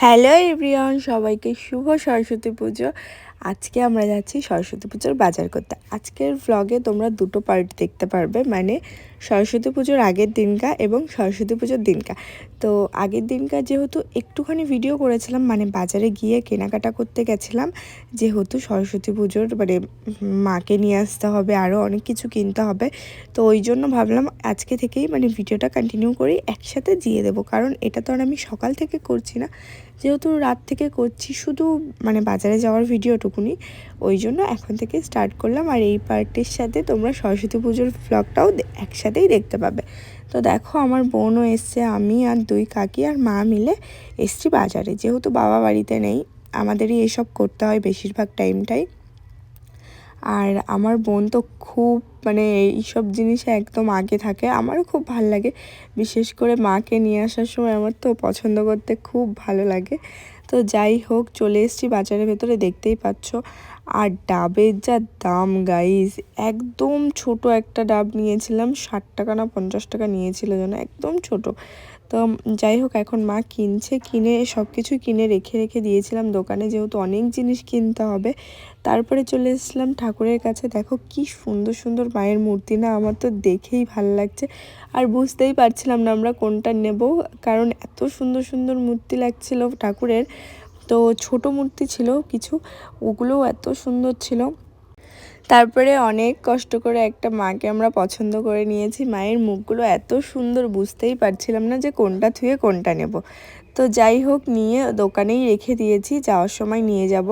Hello everyone, সবাইকে শুভ সরস্বতী পুজো। আজকে আমরা যাচ্ছি সরস্বতী পুজোর বাজার করতে। আজকের ভ্লগে তোমরা দুটো পার্ট দেখতে পারবে, মানে সরস্বতী পুজোর আগের দিনকা এবং সরস্বতী পুজোর দিনকা। তো আগের দিনকা যেহেতু একটুখানি ভিডিও করেছিলাম, মানে বাজারে গিয়ে কেনাকাটা করতে গেছিলাম, যেহেতু সরস্বতী পুজোর মানে মাকে নিয়ে আসতে হবে, আরও অনেক কিছু কিনতে হবে। তো ওই জন্য ভাবলাম আজকে থেকেই মানে ভিডিওটা কন্টিনিউ করি, একসাথে দিয়ে দেবো, কারণ এটা তো আর আমি সকাল থেকে করছি না, যেহেতু রাত থেকে করছি, শুধু মানে বাজারে যাওয়ার ভিডিওটুকুনি, ওই জন্য এখন থেকে স্টার্ট করলাম। আর এই পার্টির সাথে তোমরা সরস্বতী পুজোর ভ্লগটাও একসাথেই দেখতে পাবে। তো দেখো, আমার বোনও এসছে, আমি আর দুই কাকি আর মা মিলে এসছি বাজারে, যেহেতু বাবা বাড়িতে নেই, আমাদেরই এসব করতে হয় বেশিরভাগ টাইমটাই। আর আমার বোন তো খুব মানে এইসব জিনিসে একদম আগে থাকে, আমারও খুব ভালো লাগে, বিশেষ করে মাকে নিয়ে আসার সময় আমার তো পছন্দ করতে খুব ভালো লাগে। তো যাই হোক, চলে এসেছি বাজারের ভেতরে, দেখতেই পাচ্ছ। আর ডাবের যা দাম গাইস, একদম ছোট একটা ডাব নিয়েছিলাম, 60 টাকা না 50 টাকা নিয়েছিল যেন, একদম ছোট। তো যাই হোক, এখন মা কিনে সব কিছু কিনে রেখে রেখে দিয়েছিলাম দোকানে, যেহেতু অনেক জিনিস কিনতে হবে। তারপরে চলে এসেছিলাম ঠাকুরের কাছে। দেখো কি সুন্দর সুন্দর মায়ের মূর্তি, না আমার তো দেখেই ভালো লাগছে। আর বুঝতেই পারছিলাম না আমরা কোনটা নেব, কারণ এত সুন্দর সুন্দর মূর্তি লাগছিল ঠাকুরের। তো ছোট মূর্তি ছিল কিছু, ওগুলোও এত সুন্দর ছিল। তারপরে অনেক কষ্ট করে একটা মাকে আমরা পছন্দ করে নিয়েছি। মায়ের মুখগুলো এত সুন্দর, বুঝতেই পারছিলাম না যে কোনটা থুয়ে কোনটা নেব। তো যাই হোক, নিয়ে দোকানেই রেখে দিয়েছি, যাওয়ার সময় নিয়ে যাব।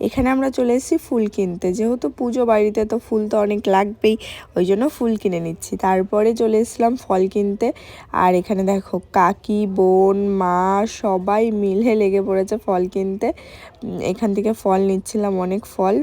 এখানে আমরা চলে এসেছি ফুল কিনতে, যেহেতু পুজো বাড়িতে তো ফুল তো অনেক লাগবেই, ওই জন্য ফুল কিনে নিচ্ছি। তারপরে চলে এসেছিলাম ফল কিনতে। আর এখানে দেখো, কাকি, বোন, মা সবাই মিলে লেগে পড়েছে ফল কিনতে। এখান থেকে ফল নিচ্ছিলাম, অনেক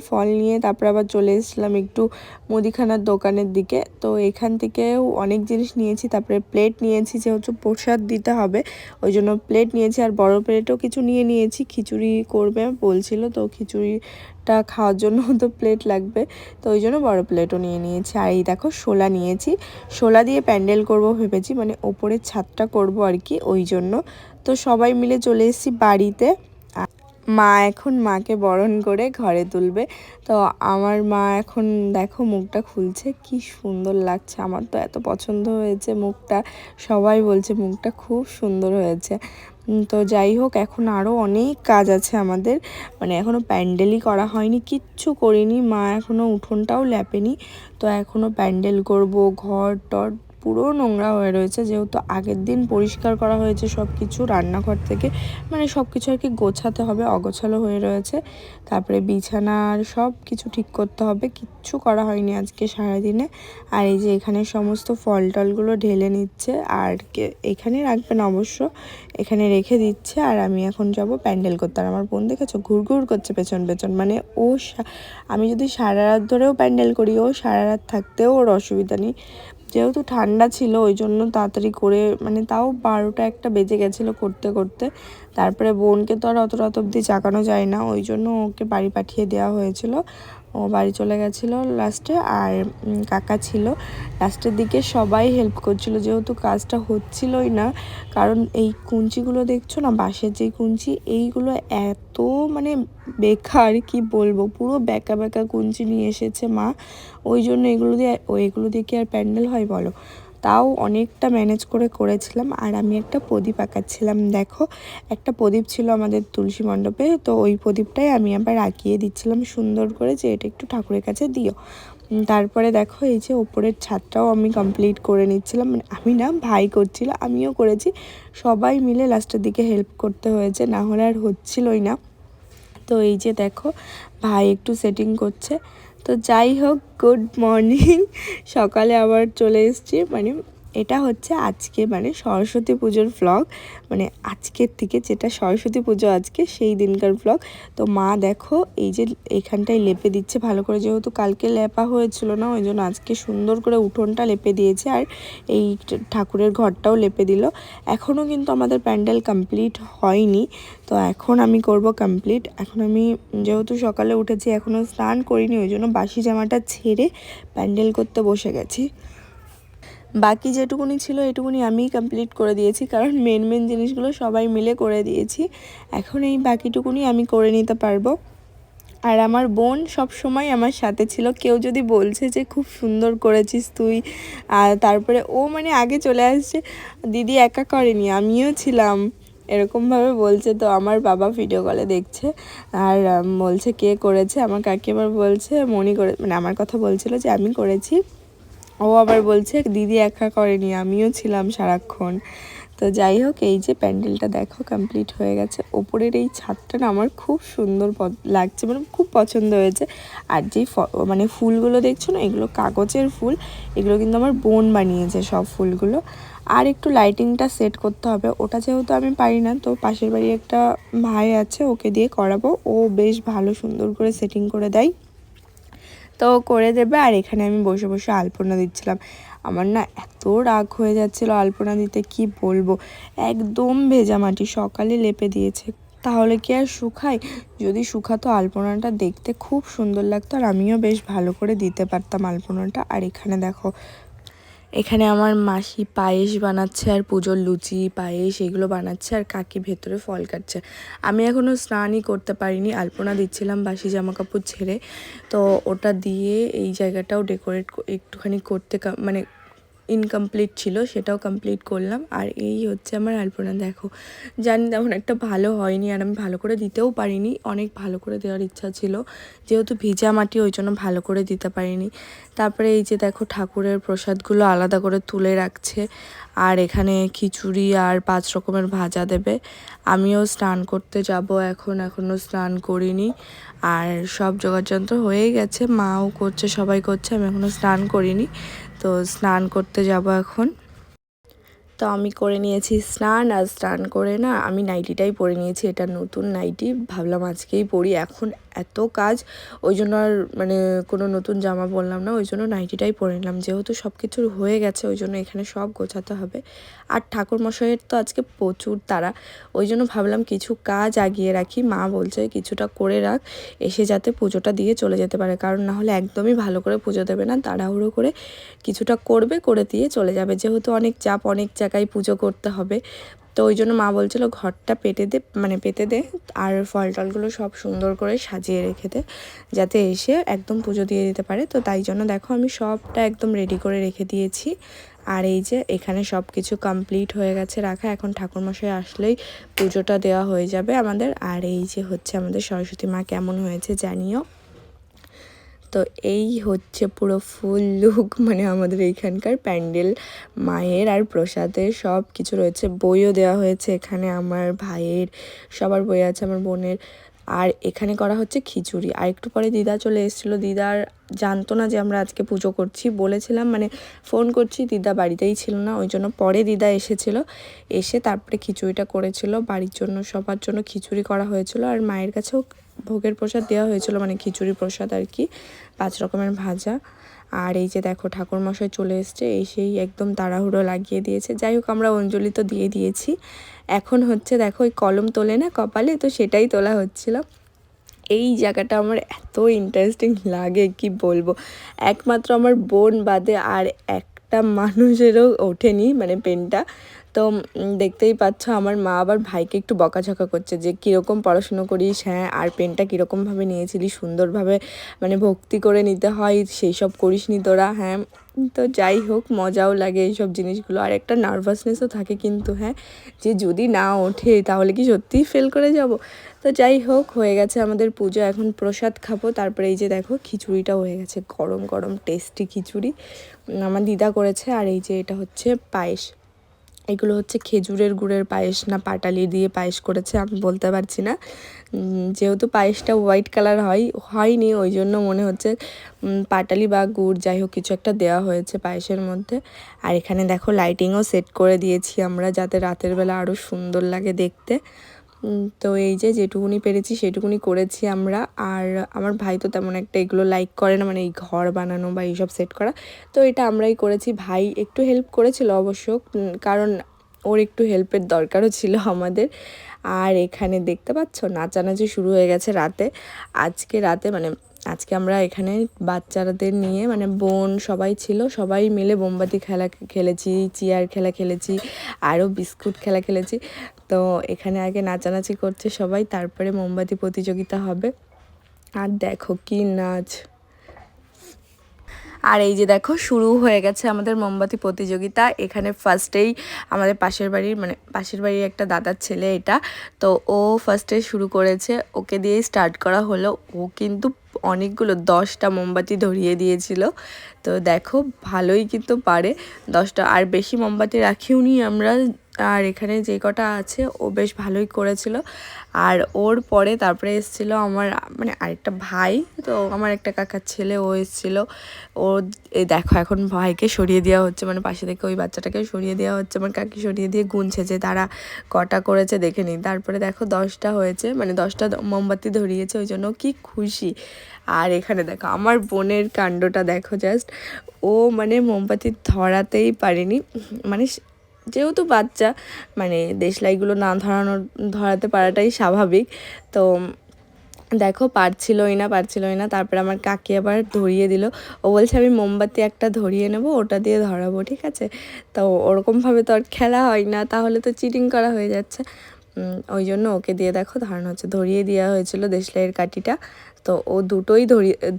ফল নিয়ে তারপর আবার চলে এসেছিলাম একটু মুদিখানার দোকানের দিকে। তো এখান থেকেও অনেক জিনিস নিয়েছি। তারপরে প্লেট নিয়েছি, যেহেতু প্রসাদ দিতে হবে ওই জন্য প্লেট নিয়েছি। আর বড় প্লেটও কিছু নিয়েছি, খিচুড়ি করবে বলছিল, তো খিচুড়িটা খাওয়ার জন্য তো প্লেট লাগবে, তো ওই জন্য বড় প্লেটও নিয়েছি। আর এই দেখো, শোলা নিয়েছি, শোলা দিয়ে প্যান্ডেল করব ভেবেছি, মানে ওপরের ছাদটা করব আর কি, ওই জন্য। তো সবাই মিলে চলে এসেছি বাড়িতে। মা এখন মাকে বরণ করে ঘরে তুলবে। তো আমার মা এখন দেখো মুখটা খুলছে, কি সুন্দর লাগছে, আমার তো এত পছন্দ হয়েছে মুখটা, সবাই বলছে মুখটা খুব সুন্দর হয়েছে। তো যাই হোক, এখন আরও অনেক কাজ আছে আমাদের, মানে এখনও প্যান্ডেলই করা হয়নি, কিচ্ছু করিনি, মা এখনও উঠোনটাও লেপেনি। তো এখনও প্যান্ডেল করব, ঘর টর পুরো নোংরা হয়ে রয়েছে, যেহেতু আগের দিন পরিষ্কার করা হয়েছে সব কিছু, রান্নাঘর থেকে মানে সব কিছু আর কি গোছাতে হবে, অগোছালো হয়ে রয়েছে। তারপরে বিছানার সব কিছু ঠিক করতে হবে, কিচ্ছু করা হয়নি আজকে সারাদিনে। আর এই যে এখানে সমস্ত ফল টলগুলো ঢেলে নিচ্ছে, আর এখানে রাখবেন অবশ্য, এখানে রেখে দিচ্ছে। আর আমি এখন যাব প্যান্ডেল করতে। আর আমার বোন দেখেছো ঘুরঘুর করছে পেছন পেছন, মানে ও আমি যদি সারা রাত ধরেও প্যান্ডেল করি, ও সারা রাত থাকতেও ওর অসুবিধা নেই। যেহেতু ঠান্ডা ছিল ওই জন্য তাড়াতাড়ি করে, মানে তাও 12টা-1টা বেজে গেছিলো করতে করতে। তারপরে বোনকে তো আর অত রাত অবধি জাগানো যায় না, ওই জন্য ওকে বাড়ি পাঠিয়ে দেওয়া হয়েছিল, ও বাড়ি চলে গেছিলো লাস্টে। আর কাকা ছিল লাস্টের দিকে, সবাই হেল্প করছিল, যেহেতু কাজটা হচ্ছিলই না, কারণ এই কুঞ্চিগুলো দেখছো না, বাঁশের যেই কুঞ্চি, এইগুলো এত মানে বেকার, কি বলবো, পুরো বেঁকা বেঁকা কুঞ্চি নিয়ে এসেছে মা, ওই জন্য এগুলো দিয়ে কি আর প্যান্ডেল হয় বলো। তাও অনেকটা ম্যানেজ করে করেছিলাম। আর আমি একটা প্রদীপ আঁকাচ্ছিলাম, দেখো একটা প্রদীপ ছিল আমাদের তুলসী মণ্ডপে, তো ওই প্রদীপটাই আমি আবার আঁকিয়ে দিচ্ছিলাম সুন্দর করে, যে এটা একটু ঠাকুরের কাছে দিও। তারপরে দেখো, এই যে ওপরের ছাদটাও আমি কমপ্লিট করে নিচ্ছিলাম, মানে আমি না, ভাই করছিল, আমিও করেছি, সবাই মিলে লাস্টের দিকে হেল্প করতে হয়েছে, না হলে আর হচ্ছিলই না। তো এই যে দেখো, ভাই একটু সেটিং করছে। তো যাই হোক, গুড মর্নিং, সকালে আবার চলে এসেছি, মানে এটা হচ্ছে আজকে মানে সরস্বতী পুজোর ভ্লগ, মানে আজকের থেকে যেটা সরস্বতী পুজো আজকে সেই দিনকার ভ্লগ। তো মা দেখো এই যে এখানটায় লেপে দিচ্ছে ভালো করে, যেহেতু কালকে লেপা হয়েছিল না, ওই জন্য আজকে সুন্দর করে উঠোনটা লেপে দিয়েছে, আর এই ঠাকুরের ঘরটাও লেপে দিল। এখনও কিন্তু আমাদের প্যান্ডেল কমপ্লিট হয়নি, তো এখন আমি করব কমপ্লিট। এখন আমি যেহেতু সকালে উঠেছি, এখনও স্নান করিনি, ওই জন্য বাসি জামাটা ছেড়ে প্যান্ডেল করতে বসে গেছি। বাকি যেটুকুনি ছিল এটুকুনি আমিই কমপ্লিট করে দিয়েছি, কারণ মেন মেন জিনিসগুলো সবাই মিলে করে দিয়েছি। এখন এই বাকিটুকুনি আমি করে নিতে পারবো। আর আমার বোন সব সময় আমার সাথে ছিল। কেউ যদি বলছে যে খুব সুন্দর করেছিস তুই, আর তারপরে ও মানে আগে চলে আসছে, দিদি একা করেনি আমিও ছিলাম, এরকমভাবে বলছে। তো আমার বাবা ভিডিও কলে দেখছে আর বলছে কে করেছে। আমার কাকিমার বলছে মনি করে, মানে আমার কথা বলছিল যে আমি করেছি। ও আবার বলছে দিদি একা করেনি আমিও ছিলাম সারাক্ষণ। তো যাই হোক, এই যে প্যান্ডেলটা দেখো কমপ্লিট হয়ে গেছে। ওপরের এই ছাদটা না আমার খুব সুন্দর লাগছে, মানে খুব পছন্দ হয়েছে। আর যেই মানে ফুলগুলো দেখছো না, এগুলো কাগজের ফুল, এগুলো কিন্তু আমার বোন বানিয়েছে সব ফুলগুলো। আর একটু লাইটিংটা সেট করতে হবে, ওটা যেহেতু আমি পারি না, তো পাশের বাড়ি একটা ভাই আছে, ওকে দিয়ে করাবো। ও বেশ ভালো সুন্দর করে সেটিং করে দেয়, তো করে দেবে। আর এখানে আমি বসে বসে আলপনা দিচ্ছিলাম। আমার না এত রাগ হয়ে যাচ্ছিলো আলপনা দিতে, কি বলবো। একদম ভেজা মাটি, সকালে লেপে দিয়েছে, তাহলে কি আর শুকায়? যদি শুকাতো আলপনাটা দেখতে খুব সুন্দর লাগতো, আর আমিও বেশ ভালো করে দিতে পারতাম আলপনাটা। আর এখানে দেখো, এখানে আমার মাসি পায়েস বানাচ্ছে, আর পুজোর লুচি পায়েস এগুলো বানাচ্ছে, আর কাকি ভেতরে ফল কাটছে। আমি এখনও স্নানই করতে পারিনি, আলপনা দিচ্ছিলাম বাসি জামা কাপড় ছেড়ে। তো ওটা দিয়ে এই জায়গাটাও ডেকোরেট একটুখানি করতে মানে ইনকমপ্লিট ছিল, সেটাও কমপ্লিট করলাম। আর এই হচ্ছে আমার আলপনা। দেখো, জানি তেমন একটা ভালো হয়নি, আর আমি ভালো করে দিতেও পারিনি। অনেক ভালো করে দেওয়ার ইচ্ছা ছিল, যেহেতু ভিজা মাটি ওই জন্য ভালো করে দিতে পারিনি। তারপরে এই যে দেখো, ঠাকুরের প্রসাদগুলো আলাদা করে তুলে রাখছে। আর এখানে খিচুড়ি আর 5 রকমের ভাজা দেবে। আমিও স্নান করতে যাব এখনও স্নান করিনি। আর সব জোগাড়যন্ত্র হয়ে গেছে, মাও করছে, সবাই করছে, আমি এখনও স্নান করিনি। তো স্নান করতে যাব এখন। তো আমি করে নিয়েছি স্নান, আর স্নান করে না আমি নাইটিটাই পরে নিয়েছি। এটা নতুন নাইটি, ভাবলাম আজকেই পরি। এখন এত কাজ, ওই জন্য আর মানে কোনো নতুন জামা পরলাম না, ওই জন্য নাইটিটাই পরে নিলাম। যেহেতু সব কিছু হয়ে গেছে, ওই জন্য এখানে সব গোছাতে হবে। আর ঠাকুরমশাইয়ের তো আজকে প্রচুর তাড়া, ওই জন্য ভাবলাম কিছু কাজ আগিয়ে রাখি। মা বলছে কিছুটা করে রাখ, এসে যাতে পুজোটা দিয়ে চলে যেতে পারে, কারণ না হলে একদমই ভালো করে পুজো দেবে না। তাড়াহুড়ো করে কিছুটা করবে, করে দিয়ে চলে যাবে, যেহেতু অনেক চাপ, অনেক জায়গায় পুজো করতে হবে। তো ওই জন্য মা বলছিল ঘরটা পেতে দে, আর ফল টলগুলো সব সুন্দর করে সাজিয়ে রেখে দে, যাতে এসে একদম পুজো দিয়ে দিতে পারে। তো তাই জন্য দেখো আমি সবটা একদম রেডি করে রেখে দিয়েছি। আর এই যে এখানে সব কিছু কমপ্লিট হয়ে গেছে রাখা, এখন ঠাকুরমশাই আসলেই পুজোটা দেওয়া হয়ে যাবে আমাদের। আর এই যে হচ্ছে আমাদের সরস্বতী মা, কেমন হয়েছে জানিও। তো এই হচ্ছে পুরো ফুল লুক, মানে আমাদের এইখানকার প্যান্ডেল, মায়ের আর প্রসাদের সব কিছু রয়েছে। বইও দেওয়া হয়েছে এখানে, আমার ভাইয়ের সবার বই আছে, আমার বোনের। আর এখানে করা হচ্ছে খিচুড়ি। আর একটু পরে দিদা চলে এসেছিলো। দিদার জানতো না যে আমরা আজকে পুজো করছি, বলেছিলাম মানে ফোন করছি, দিদা বাড়িতেই ছিল না, ওই জন্য পরে দিদা এসেছিলো। এসে তারপরে খিচুড়িটা করেছিল, বাড়ির জন্য সবার জন্য খিচুড়ি করা হয়েছিল। আর মায়ের কাছেও ভোগের প্রসাদ দেওয়া হয়েছিল, মানে খিচুড়ি প্রসাদ আর কি, 5 রকমের ভাজা। আর এই যে দেখো ঠাকুরমশাই চলে এসছে, এসেই একদম তাড়াহুড়ো লাগিয়ে দিয়েছে। যাই হোক, আমরা অঞ্জলি তো দিয়ে দিয়েছি। এখন হচ্ছে দেখো, ওই কলম তোলে না কপালে, তো সেটাই তোলা হচ্ছিল। এই জায়গাটা আমার এত ইন্টারেস্টিং লাগে, কি বলবো। একমাত্র আমার বোন বাদে আর একটা মানুষেরও ওঠেনি, মানে পেনটা। তো দেখতেই পাচ্ছ, আমার মা আবার ভাইকে একটু বকাঝকা করছে যে কীরকম পড়াশুনো করিস, হ্যাঁ, আর পেনটা কীরকমভাবে নিয়েছিলি, সুন্দরভাবে মানে ভক্তি করে নিতে হয়, সেই সব করিসনি তোরা, হ্যাঁ। তো যাই হোক, মজাও লাগে এইসব জিনিসগুলো, আর একটা নার্ভাসনেসও থাকে কিন্তু, হ্যাঁ, যে যদি না ওঠে তাহলে কি সত্যিই ফেল করে যাব। তো যাই হোক, হয়ে গেছে আমাদের পুজো, এখন প্রসাদ খাবো। তারপরে এই যে দেখো, খিচুড়িটাও হয়ে গেছে, গরম গরম টেস্টি খিচুড়ি আমার দিদা করেছে। আর এই যে এটা হচ্ছে পায়েস, এগুলো হচ্ছে খেজুরের গুড়ের পায়েস না পাটালি দিয়ে পায়েস করেছে, আমি বলতে পারছি না। যেহেতু পায়েসটা হোয়াইট কালার হয়নি, ওই জন্য মনে হচ্ছে পাটালি বা গুড়, যাই হোক কিছু একটা দেওয়া হয়েছে পায়েসের মধ্যে। আর এখানে দেখো লাইটিংও সেট করে দিয়েছি আমরা, যাতে রাতের বেলা আরও সুন্দর লাগে দেখতে। তো এই যে যেটুকুনি পেরেছি সেটুকুনি করেছি আমরা। আর আমার ভাই তো তেমন একটা এগুলো লাইক করে না, মানে এই ঘর বানানো বা এইসব সেট করা, তো এটা আমরাই করেছি। ভাই একটু হেল্প করেছিল অবশ্য, কারণ ওর একটু হেল্পের দরকারও ছিল আমাদের। আর এখানে দেখতে পাচ্ছ নাচানাচি শুরু হয়ে গেছে রাতে, আজকে রাতে মানে আজকে আমরা এখানে বাচ্চাদের নিয়ে মানে বোন সবাই ছিল, সবাই মিলে মোমবাতি খেলা খেলেছি, চেয়ার খেলা খেলেছি, আরও বিস্কুট খেলা খেলেছি। তো এখানে আগে নাচানাচি করছে সবাই, তারপরে মোমবাতি প্রতিযোগিতা হবে। আর দেখো কি নাচ। আর এই যে দেখো শুরু হয়ে গেছে আমাদের মোমবাতি প্রতিযোগিতা। এখানে ফার্স্টেই আমাদের পাশের বাড়ির একটা দাদার ছেলে এটা, তো ও ফার্স্টে শুরু করেছে, ওকে দিয়েই স্টার্ট করা হলো। ও কিন্তু অনেকগুলো 10টা মোমবাতি ধরিয়ে দিয়েছিল। তো দেখো ভালোই কিন্তু পারে 10টা, আর বেশি মোমবাতি রাখিও নি আমরা। আর এখানে যে কটা আছে ও বেশ ভালোই করেছিল। আর ওর পরে তারপরে এসেছিলো আমার মানে আরেকটা ভাই, তো আমার একটা কাকার ছেলে, ও এসেছিলো। ও এই দেখো এখন ভাইকে সরিয়ে দেওয়া হচ্ছে, মানে পাশে থেকে ওই বাচ্চাটাকে সরিয়ে দেওয়া হচ্ছে, আমার কাকি সরিয়ে দিয়ে গুনছে যে তারা কটা করেছে দেখে নিই। তারপরে দেখো 10টা হয়েছে, মানে 10টা মোমবাতি ধরিয়েছে, ওই জন্য কি খুশি। আর এখানে দেখো আমার বোনের কাণ্ডটা দেখো জাস্ট, ও মানে মোমবাতি ধরাতেই পারেনি, মানে যেহেতু বাচ্চা মানে দেশলাইগুলো না ধরাতে পারাটাই স্বাভাবিক। তো দেখো পারছিলই না। তারপরে আমার কাকি আবার ধরিয়ে দিল। ও বলছে আমি মোমবাতি একটা ধরিয়ে নেব, ওটা দিয়ে ধরাবো, ঠিক আছে। তো ওরকমভাবে তো আর খেলা হয় না, তাহলে তো চিটিং করা হয়ে যাচ্ছে। ওই জন্য ওকে দিয়ে দেখো ধরানো হচ্ছে, ধরিয়ে দেওয়া হয়েছিল দেশলাইয়ের কাঠিটা। তো ও দুটোই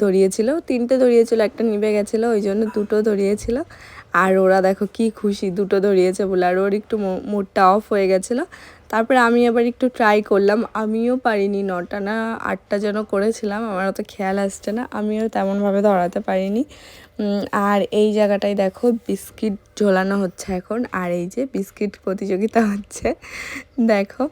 ধরিয়েছিল, 3টে ধরিয়েছিল, একটা নিভে গেছিলো, ওই জন্য 2টো ধরিয়েছিল। আর ওরা দেখো কি খুশি 2টো ধরিয়েছে বলে, আর ওর একটু মুডটা অফ হয়ে গেছিলো। তারপরে আমি আবার একটু ট্রাই করলাম, আমিও পারিনি, 9টা না 8টা যেন করেছিলাম, আমার অত খেয়াল আসছে না, আমিও তেমনভাবে ধরাতে পারিনি। আর এই জায়গাটায় দেখো বিস্কিট ঝোলানো হচ্ছে এখন, আর এই যে বিস্কিট প্রতিযোগিতা হচ্ছে দেখো।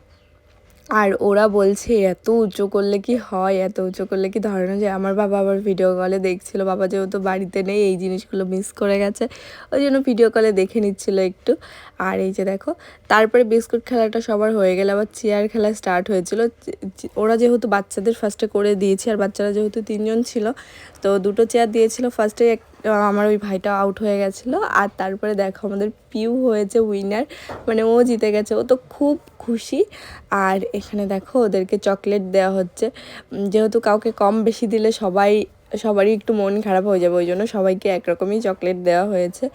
আর ওরা বলছে এত উঁচু করলে কি হয়, এত উঁচু করলে কি ধরানো যায়। আমার বাবা আবার ভিডিও কলে দেখছিল, বাবা যেহেতু বাড়িতে নেই এই জিনিসগুলো মিস করে গেছে, ওই জন্য ভিডিও কলে দেখে নিচ্ছিল একটু। আর এই যে দেখো তারপরে বিস্কুট খেলাটা সবার হয়ে গেলে আবার চেয়ার খেলা স্টার্ট হয়েছিল। ওরা যেহেতু বাচ্চাদের ফার্স্টে করে দিয়েছে, আর বাচ্চারা যেহেতু 3জন ছিল, তো 2টো চেয়ার দিয়েছিল ফার্স্টে। আমার ওই ভাইটা আউট হয়ে গেছিলো। আর তারপরে দেখো আমাদের পিউ হয়েছে উইনার, মানে ও জিতে গেছে, ও তো খুব খুশি। আর এখানে দেখো ওদেরকে চকলেট দেওয়া হচ্ছে, যেহেতু কাউকে কম বেশি দিলে সবারই একটু মন খারাপ হয়ে যাবে, ওই জন্য সবাইকে একরকমই চকলেট দেওয়া হয়েছে।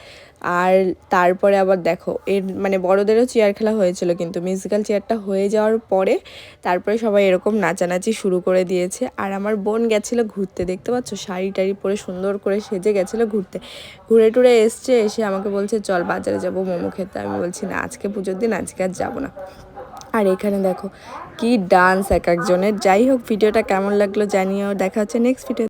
আর তারপরে আবার দেখো এর মানে বড়দেরও চেয়ার খেলা হয়েছিল, কিন্তু মিউজিক্যাল চেয়ারটা হয়ে যাওয়ার পরে তারপরে সবাই এরকম নাচানাচি শুরু করে দিয়েছে। আর আমার বোন গেছিলো ঘুরতে, দেখতে পাচ্ছ শাড়ি টাড়ি পরে সুন্দর করে সেজে গেছিলো ঘুরতে, ঘুরে টুরে এসে আমাকে বলছে চল বাজারে যাবো মোমো খেতে। আমি বলছি না, আজকে পুজোর দিন, আজকে আর যাবো না। আর এখানে দেখো কি ডান্স এক একজনের। যাই হোক, ভিডিওটা কেমন লাগলো জানিও, দেখা হচ্ছে নেক্সট ভিডিও।